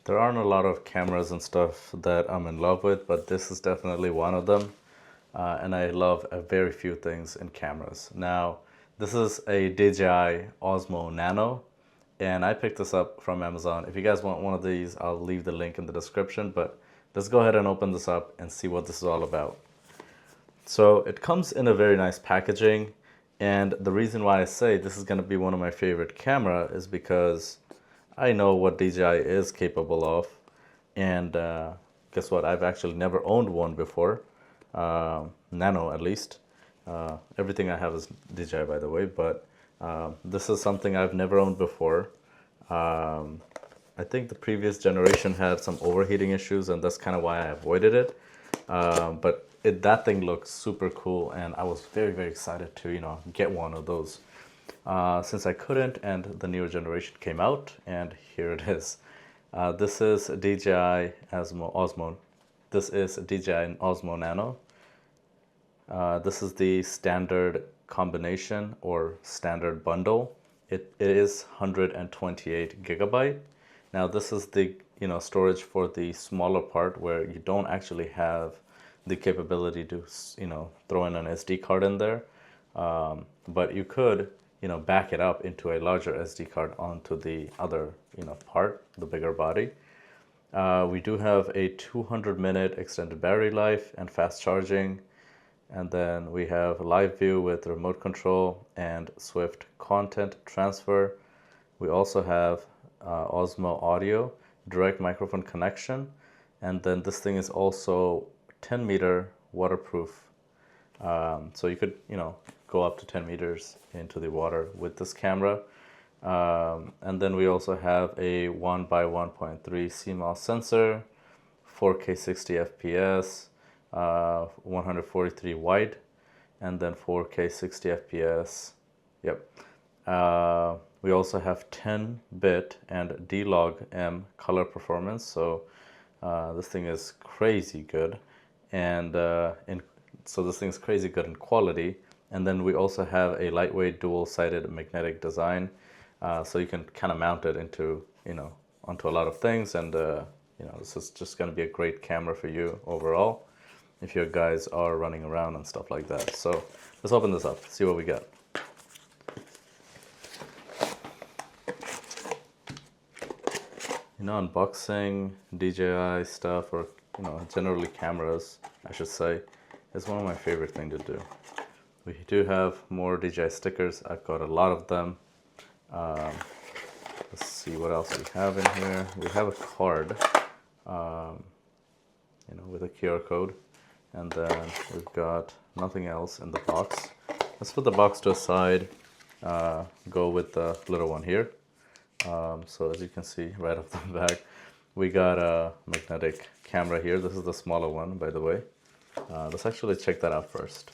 There aren't a lot of cameras and stuff that I'm in love with, but this is definitely one of them. And I love very few things in cameras. Now, this is a DJI OSMO Nano, and I picked this up from Amazon. If you guys want one of these, I'll leave the link in the description, but let's go ahead and open this up and see what this is all about. So it comes in a very nice packaging, and the reason why I say this is going to be one of my favorite camera is because I know what DJI is capable of, and guess what? I've actually never owned one before, Nano at least. Everything I have is DJI, by the way, but this is something I've never owned before. I think the previous generation had some overheating issues, and that's kind of why I avoided it. But that thing looks super cool, and I was very, very excited to, get one of those. Since I couldn't, and the newer generation came out, and here it is. This is DJI OSMO. This is DJI OSMO Nano. This is the standard combination or standard bundle. It is 128 gigabyte. Now this is the storage for the smaller part where you don't actually have the capability to throw in an SD card in there, but you could back it up into a larger SD card onto the other part, the bigger body. We do have a 200-minute extended battery life and fast charging, and then we have live view with remote control and swift content transfer. We also have Osmo audio, direct microphone connection, and then this thing is also 10-meter waterproof. So you could, go up to 10 meters into the water with this camera. And then we also have a 1x1.3 CMOS sensor, 4K 60 FPS, 143 wide, and then 4K 60 FPS. Yep. We also have 10-bit and D-Log-M color performance. So this thing is crazy good. And so this thing is crazy good in quality. And then we also have a lightweight dual-sided magnetic design, so you can kind of mount it into onto a lot of things. And this is just going to be a great camera for you overall if you guys are running around and stuff like that. So let's open this up, see what we got. Unboxing DJI stuff, or generally cameras, I should say, is one of my favorite things to do. We do have more DJI stickers. I've got a lot of them. Let's see what else we have in here. We have a card, with a QR code, and then we've got nothing else in the box. Let's put the box to the side. Go with the little one here. So as you can see right off the back, we got a magnetic camera here. This is the smaller one, by the way. Let's actually check that out first.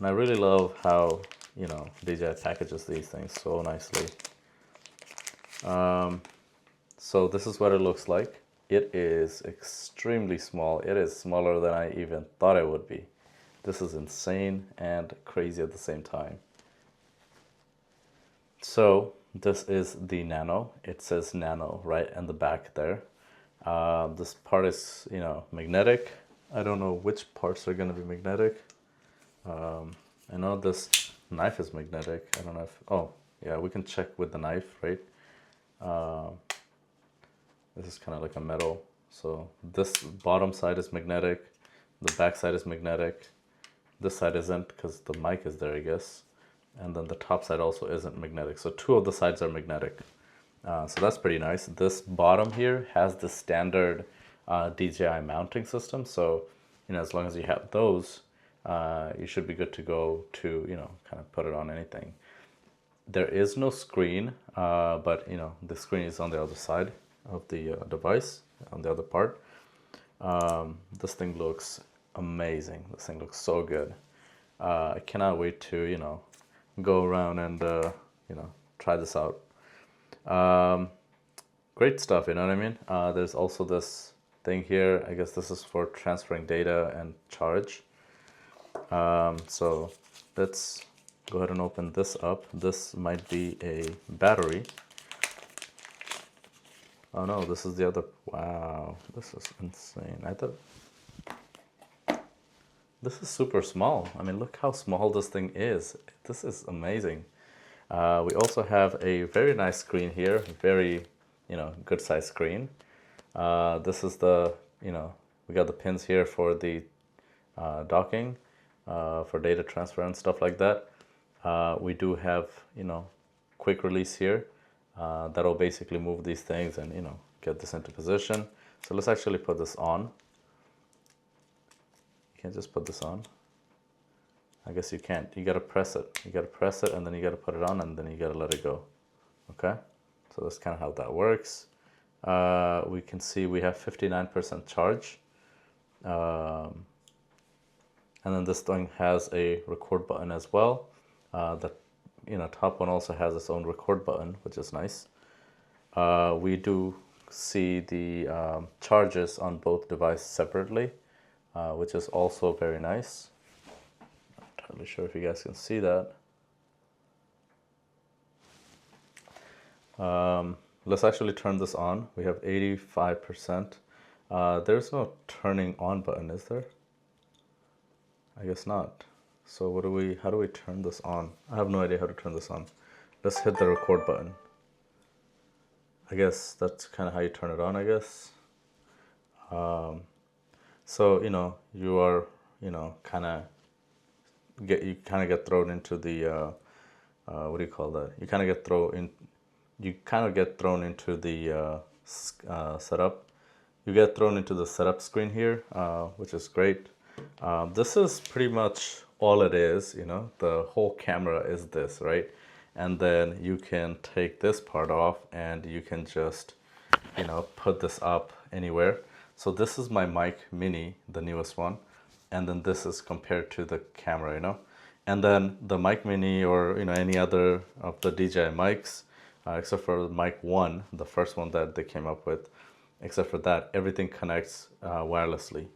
And I really love how DJI packages these things so nicely. So this is what it looks like. It is extremely small. It is smaller than I even thought it would be. This is insane and crazy at the same time. So this is the Nano. It says Nano right in the back there. This part is, magnetic. I don't know which parts are going to be magnetic. I know this knife is magnetic. I don't know if, oh yeah, we can check with the knife, right? This is kind of like a metal. So this bottom side is magnetic. The back side is magnetic. This side isn't because the mic is there, I guess. And then the top side also isn't magnetic. So two of the sides are magnetic. So that's pretty nice. This bottom here has the standard DJI mounting system. So, as long as you have those, you should be good to go to, kind of put it on anything. There is no screen, but, the screen is on the other side of the device, on the other part. This thing looks amazing. This thing looks so good. I cannot wait to, go around and, try this out. Great stuff, you know what I mean? There's also this thing here. I guess this is for transferring data and charge. So let's go ahead and open this up. This might be a battery. Oh no, this is the other. Wow, this is insane. I thought this is super small. I mean, look how small this thing is. This is amazing. We also have a very nice screen here, very, good size screen. This is the, we got the pins here for the docking, for data transfer and stuff like that. We do have, quick release here. That'll basically move these things and, get this into position. So let's actually put this on. You can't just put this on. I guess you can't. You gotta press it. You gotta press it and then you gotta put it on and then you gotta let it go. Okay? So that's kind of how that works. We can see we have 59% charge. And then this thing has a record button as well. The top one also has its own record button, which is nice. We do see the charges on both devices separately, which is also very nice. Not entirely sure if you guys can see that. Let's actually turn this on. We have 85%. There's no turning on button, is there? I guess not. So how do we turn this on? I have no idea how to turn this on. Let's hit the record button. I guess that's kind of how you turn it on, I guess. So, you are, kind of get thrown into the, what do you call that? You kind of get thrown into the setup. You get thrown into the setup screen here, which is great. This is pretty much all it is, the whole camera is this, right? And then you can take this part off and you can just, put this up anywhere. So this is my mic mini, the newest one. And then this is compared to the camera, And then the mic mini or, any other of the DJI mics, except for mic 1, the first one that they came up with, except for that, everything connects wirelessly,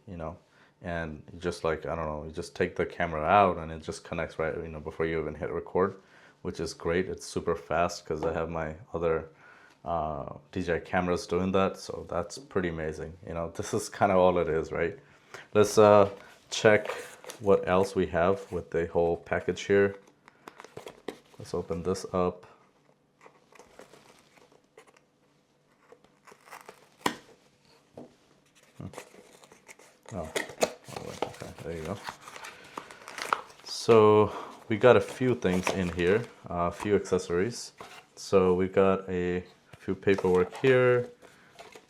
and just like, I don't know, you just take the camera out and it just connects right, before you even hit record, which is great. It's super fast because I have my other DJI cameras doing that, so that's pretty amazing. This is kind of all it is, right? Let's check what else we have with the whole package here. Let's open this up. Oh, okay, there you go. So we got a few things in here, a few accessories. So we got a few paperwork here,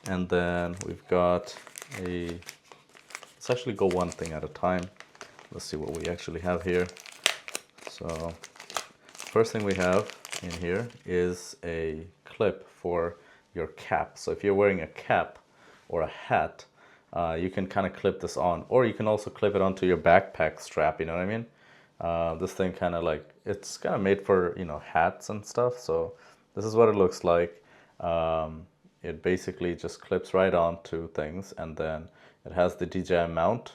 and then we've got let's actually go one thing at a time. Let's see what we actually have here. So first thing we have in here is a clip for your cap. So if you're wearing a cap or a hat, you can kind of clip this on, or you can also clip it onto your backpack strap, you know what I mean? This thing kind of it's kind of made for, hats and stuff. So this is what it looks like. It basically just clips right onto things, and then it has the DJI mount.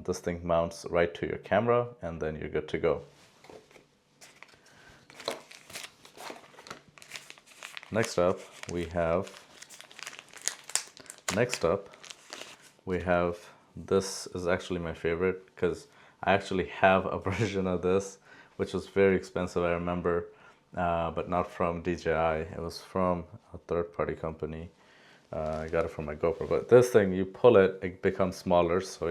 This thing mounts right to your camera, and then you're good to go. Next up, we have this is actually my favorite because I actually have a version of this, which was very expensive, I remember, but not from DJI. It was from a third-party company. I got it from my GoPro. But this thing, you pull it, it becomes smaller, so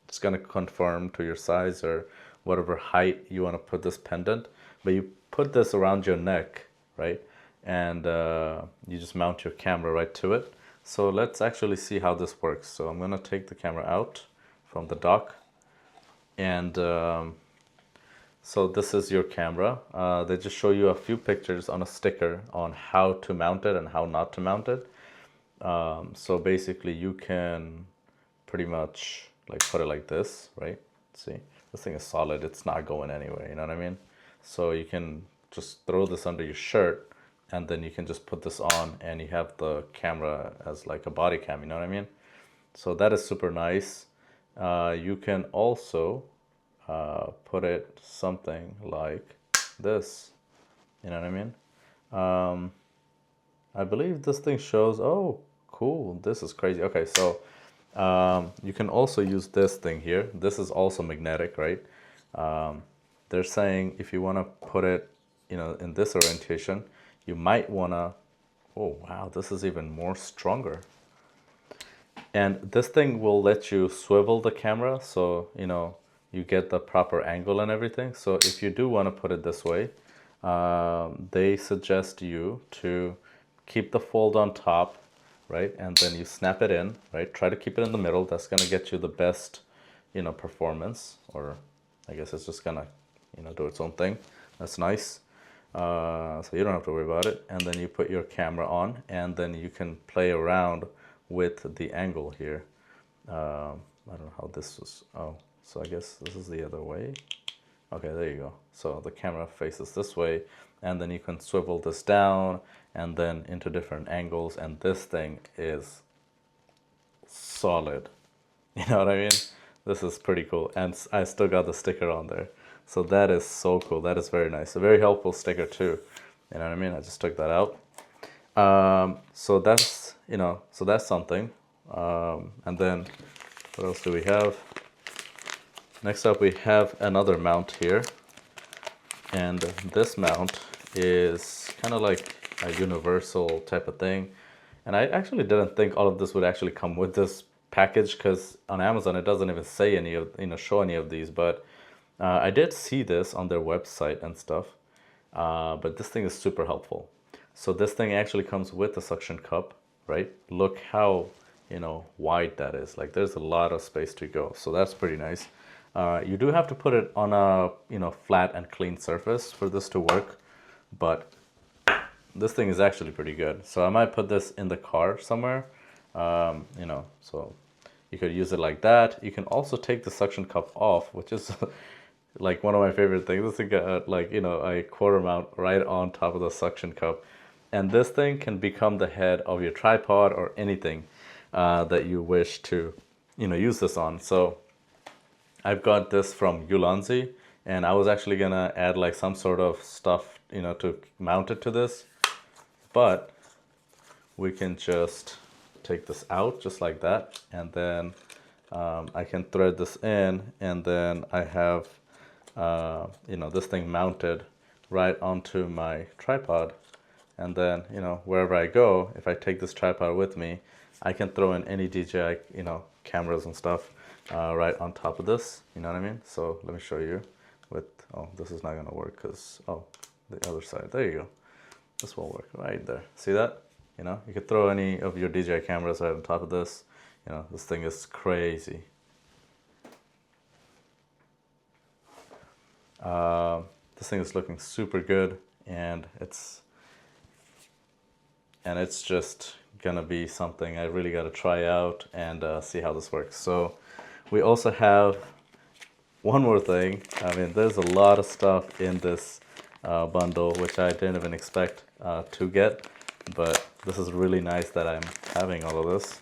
it's gonna conform to your size or whatever height you want to put this pendant. But you put this around your neck, right? And you just mount your camera right to it. So let's actually see how this works. So I'm gonna take the camera out from the dock, and so this is your camera. They just show you a few pictures on a sticker on how to mount it and how not to mount it. So basically you can pretty much put it like this, right? See, this thing is solid, it's not going anywhere, you know what I mean? So you can just throw this under your shirt, and then you can just put this on and you have the camera as a body cam, you know what I mean? So that is super nice. You can also put it something like this, you know what I mean? I believe this thing shows, oh, cool, this is crazy. Okay, so you can also use this thing here. This is also magnetic, right? They're saying if you want to put it, in this orientation, you might want to, oh, wow, this is even more stronger. And this thing will let you swivel the camera, so, you get the proper angle and everything. So if you do want to put it this way, they suggest you to keep the fold on top, right? And then you snap it in, right? Try to keep it in the middle. That's going to get you the best, performance, or I guess it's just going to, do its own thing. That's nice. So you don't have to worry about it. And then you put your camera on, and then you can play around with the angle here. I don't know how this was. Oh, so I guess this is the other way. Okay, there you go. So the camera faces this way, and then you can swivel this down and then into different angles, and this thing is solid. You know what I mean? This is pretty cool, and I still got the sticker on there. So that is so cool. That is very nice. A very helpful sticker too. You know what I mean? I just took that out. So that's, so that's something. And then what else do we have? Next up, we have another mount here. And this mount is kind of like a universal type of thing. And I actually didn't think all of this would actually come with this package, because on Amazon it doesn't even say any of, show any of these. But I did see this on their website and stuff. But this thing is super helpful. So this thing actually comes with a suction cup, right? Look how, wide that is. Like, there's a lot of space to go. So that's pretty nice. You do have to put it on a, flat and clean surface for this to work. But this thing is actually pretty good. So I might put this in the car somewhere, so you could use it like that. You can also take the suction cup off, which is like one of my favorite things. This thing got a quarter mount right on top of the suction cup. And this thing can become the head of your tripod or anything that you wish to, use this on. So I've got this from Ulanzi, and I was actually gonna add like some sort of stuff, to mount it to this. But we can just take this out just like that, and then I can thread this in, and then I have this thing mounted right onto my tripod. And then, wherever I go, if I take this tripod with me, I can throw in any DJI, cameras and stuff right on top of this. You know what I mean? So let me show you with, oh, this is not going to work because, oh, the other side. There you go. This will work right there. See that? You could throw any of your DJI cameras right on top of this. This thing is crazy. This thing is looking super good, and it's just gonna be something I really gotta try out and see how this works. So we also have one more thing. I mean, there's a lot of stuff in this bundle, which I didn't even expect to get, but this is really nice that I'm having all of this.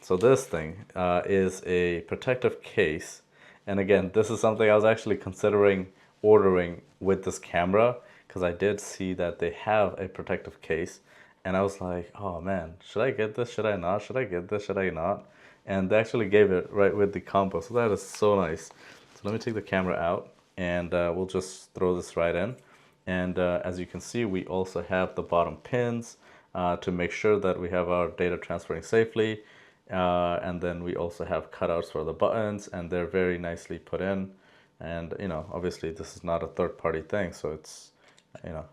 So this thing is a protective case. And again, this is something I was actually considering ordering with this camera, because I did see that they have a protective case. And I was like, oh man, should I get this? Should I not? Should I get this? Should I not? And they actually gave it right with the combo. So that is so nice. So let me take the camera out, and we'll just throw this right in. And as you can see, we also have the bottom pins to make sure that we have our data transferring safely. And then we also have cutouts for the buttons, and they're very nicely put in. And, obviously this is not a third-party thing, so it's,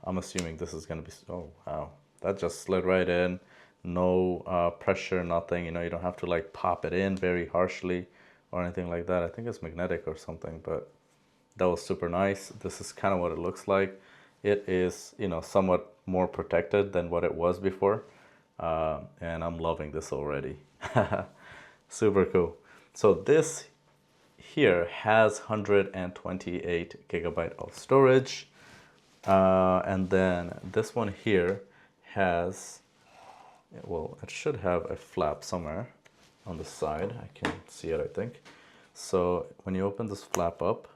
I'm assuming this is going to be, oh, wow. That just slid right in. No pressure, nothing. You don't have to like pop it in very harshly or anything like that. I think it's magnetic or something, but that was super nice. This is kind of what it looks like. It is, somewhat more protected than what it was before. And I'm loving this already. Super cool. So this here has 128 gigabyte of storage. And then this one here has, well, it should have a flap somewhere on the side. I can see it, I think. So when you open this flap up,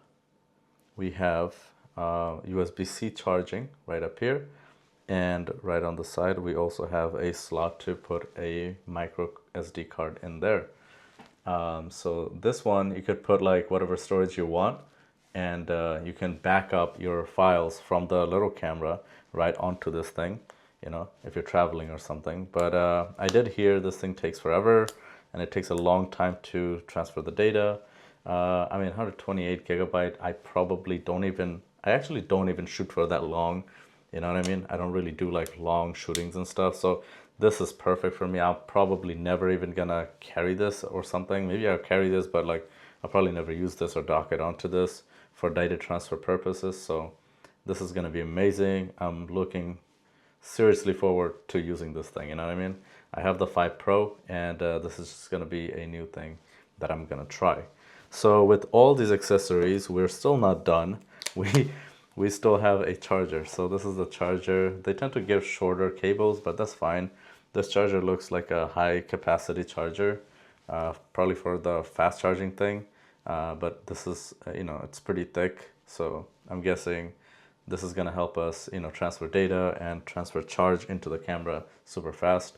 we have USB-C charging right up here. And right on the side, we also have a slot to put a micro SD card in there. So this one, you could put like whatever storage you want, and you can back up your files from the little camera right onto this thing, you know, if you're traveling or something. But I did hear this thing takes forever, and it takes a long time to transfer the data. I mean, 128 gigabyte, I actually don't even shoot for that long. You know what I mean? I don't really do like long shootings and stuff. So this is perfect for me. I'm probably never even gonna carry this or something. Maybe I'll carry this, but like I'll probably never use this or dock it onto this for data transfer purposes. So this is gonna be amazing. I'm looking seriously forward to using this thing. You know what I mean? I have the 5 Pro, and this is just gonna be a new thing that I'm gonna try. So with all these accessories, we're still not done. We still have a charger. So this is the charger. They tend to give shorter cables, but that's fine. This charger looks like a high capacity charger, probably for the fast charging thing. But this is, you know, it's pretty thick. So I'm guessing this is gonna help us, you know, transfer data and transfer charge into the camera super fast.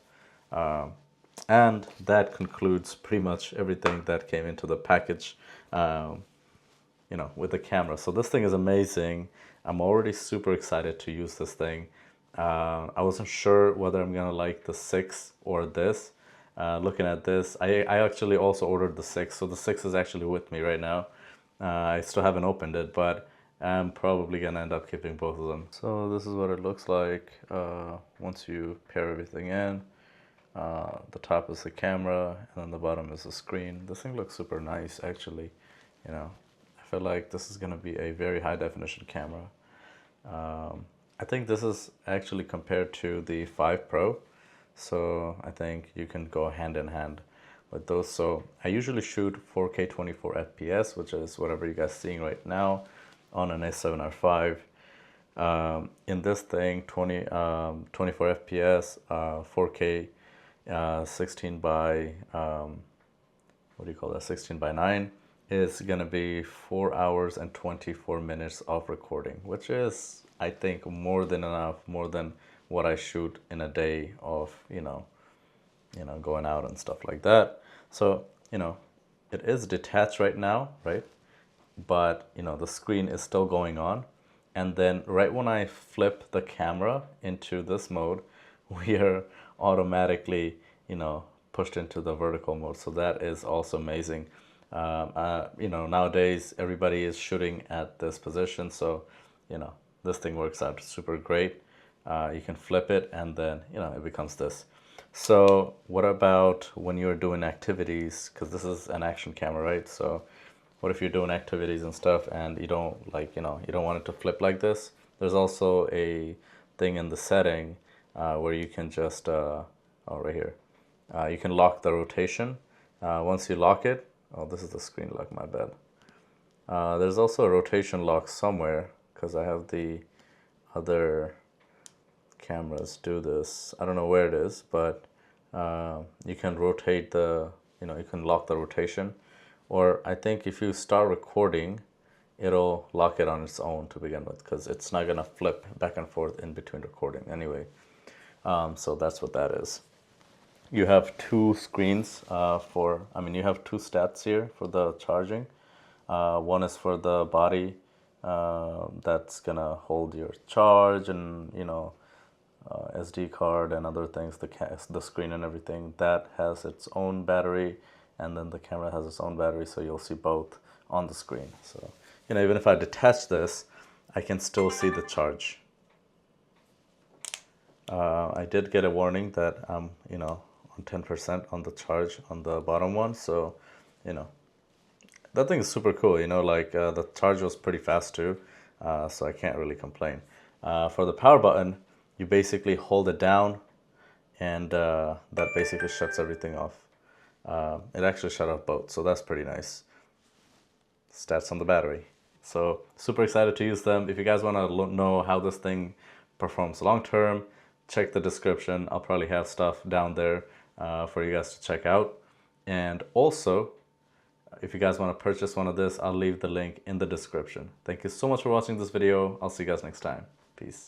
And that concludes pretty much everything that came into the package, you know, with the camera. So this thing is amazing. I'm already super excited to use this thing. I wasn't sure whether I'm gonna like the 6 or this. Looking at this, I actually also ordered the 6, so the 6 is actually with me right now. I still haven't opened it, but I'm probably gonna end up keeping both of them. So this is what it looks like once you pair everything in. The top is the camera, and then the bottom is the screen. This thing looks super nice, actually. You know, I feel like this is gonna be a very high definition camera. I think this is actually compared to the 5 Pro, so I think you can go hand in hand with those. So I usually shoot 4K 24 FPS, which is whatever you guys seeing right now on an A7R5. In this thing, 24 FPS, 4K, 16 by, what do you call that, 16 by 9, is gonna be 4 hours and 24 minutes of recording, which is, I think, more than enough, more than what I shoot in a day of, you know, going out and stuff like that. So, you know, it is detached right now, right? But, you know, the screen is still going on. And then right when I flip the camera into this mode, we are automatically, you know, pushed into the vertical mode. So that is also amazing. You know, nowadays everybody is shooting at this position. So, you know, this thing works out super great. You can flip it and then, you know, it becomes this. So what about when you're doing activities? Because this is an action camera, right? So what if you're doing activities and stuff and you don't like, you know, you don't want it to flip like this? There's also a thing in the setting where you can just, oh, right here, you can lock the rotation. Once you lock it, oh, this is the screen lock, my bad. There's also a rotation lock somewhere because I have the other cameras do this. I don't know where it is, but you can rotate the, you know, you can lock the rotation. Or I think if you start recording, it'll lock it on its own to begin with, because it's not gonna flip back and forth in between recording anyway. So that's what that is. You have 2 screens you have 2 stats here for the charging. One is for the body, that's gonna hold your charge and, you know, SD card and other things, the screen and everything. That has its own battery, and then the camera has its own battery, so you'll see both on the screen. So, you know, even if I detach this, I can still see the charge. I did get a warning that I'm, you know, on 10% on the charge on the bottom one, so, you know, that thing is super cool, you know, like the charge was pretty fast too, so I can't really complain. For the power button, you basically hold it down, and that basically shuts everything off. It actually shut off both, so that's pretty nice. Stats on the battery. So super excited to use them. If you guys want to know how this thing performs long term, check the description. I'll probably have stuff down there for you guys to check out. And also, if you guys want to purchase one of this, I'll leave the link in the description. Thank you so much for watching this video. I'll see you guys next time. Peace.